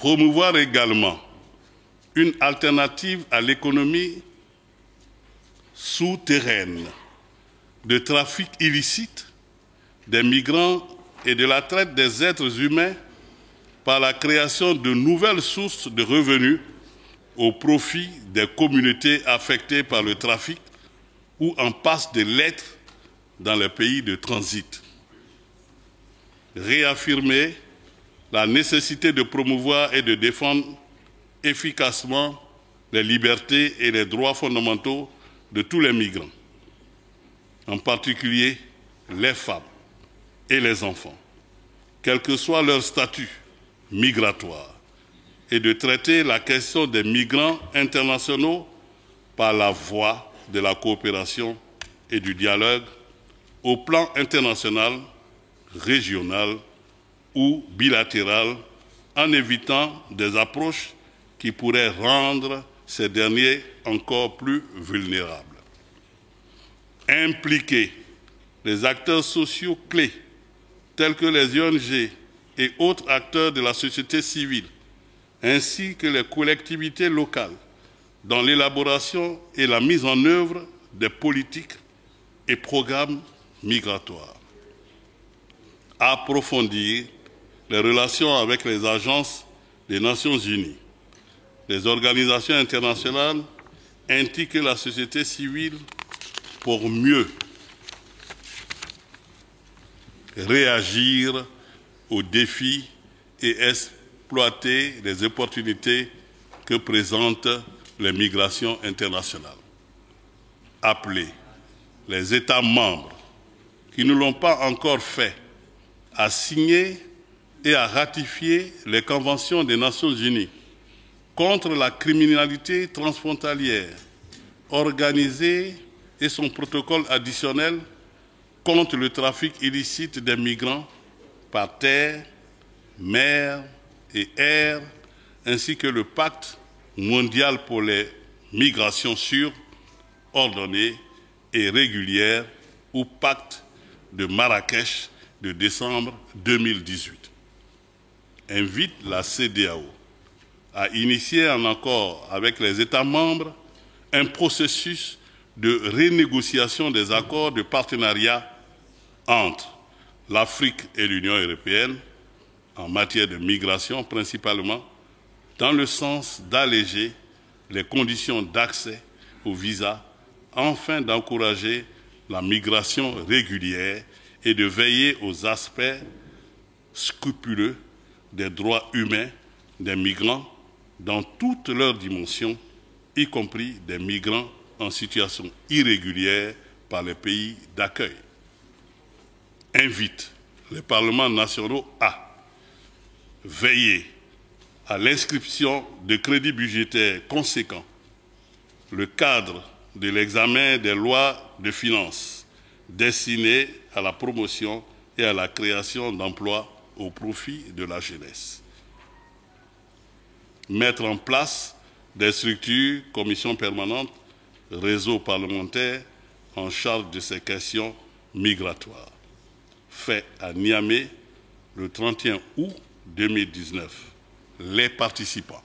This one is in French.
Promouvoir également une alternative à l'économie souterraine de trafic illicite des migrants et de la traite des êtres humains par la création de nouvelles sources de revenus au profit des communautés affectées par le trafic ou en passe de l'être dans les pays de transit. Réaffirmer la nécessité de promouvoir et de défendre efficacement les libertés et les droits fondamentaux de tous les migrants, en particulier les femmes et les enfants, quel que soit leur statut migratoire, et de traiter la question des migrants internationaux par la voie de la coopération et du dialogue au plan international, régional ou bilatéral, en évitant des approches qui pourraient rendre ces derniers encore plus vulnérables. Impliquer les acteurs sociaux clés, tels que les ONG et autres acteurs de la société civile, ainsi que les collectivités locales, dans l'élaboration et la mise en œuvre des politiques et programmes migratoires. Approfondir les relations avec les agences des Nations Unies, les organisations internationales ainsi que la société civile pour mieux réagir aux défis et exploiter les opportunités que présentent les migrations internationales. Appeler les États membres qui ne l'ont pas encore fait à signer et à ratifier les conventions des Nations Unies contre la criminalité transfrontalière organisée et son protocole additionnel contre le trafic illicite des migrants par terre, mer et air, ainsi que le pacte mondial pour les migrations sûres, ordonnées et régulières, ou pacte de Marrakech de décembre 2018. Invite la CEDEAO à initier en accord avec les États membres un processus de renégociation des accords de partenariat entre l'Afrique et l'Union européenne en matière de migration principalement, dans le sens d'alléger les conditions d'accès au visa afin d'encourager la migration régulière et de veiller aux aspects scrupuleux des droits humains des migrants dans toutes leurs dimensions, y compris des migrants en situation irrégulière par les pays d'accueil. Invite les parlements nationaux à veiller à l'inscription de crédits budgétaires conséquents, le cadre de l'examen des lois de finances destinées à la promotion et à la création d'emplois au profit de la jeunesse. Mettre en place des structures, commissions permanentes, réseaux parlementaires en charge de ces questions migratoires. Fait à Niamey le 31 août 2019. Les participants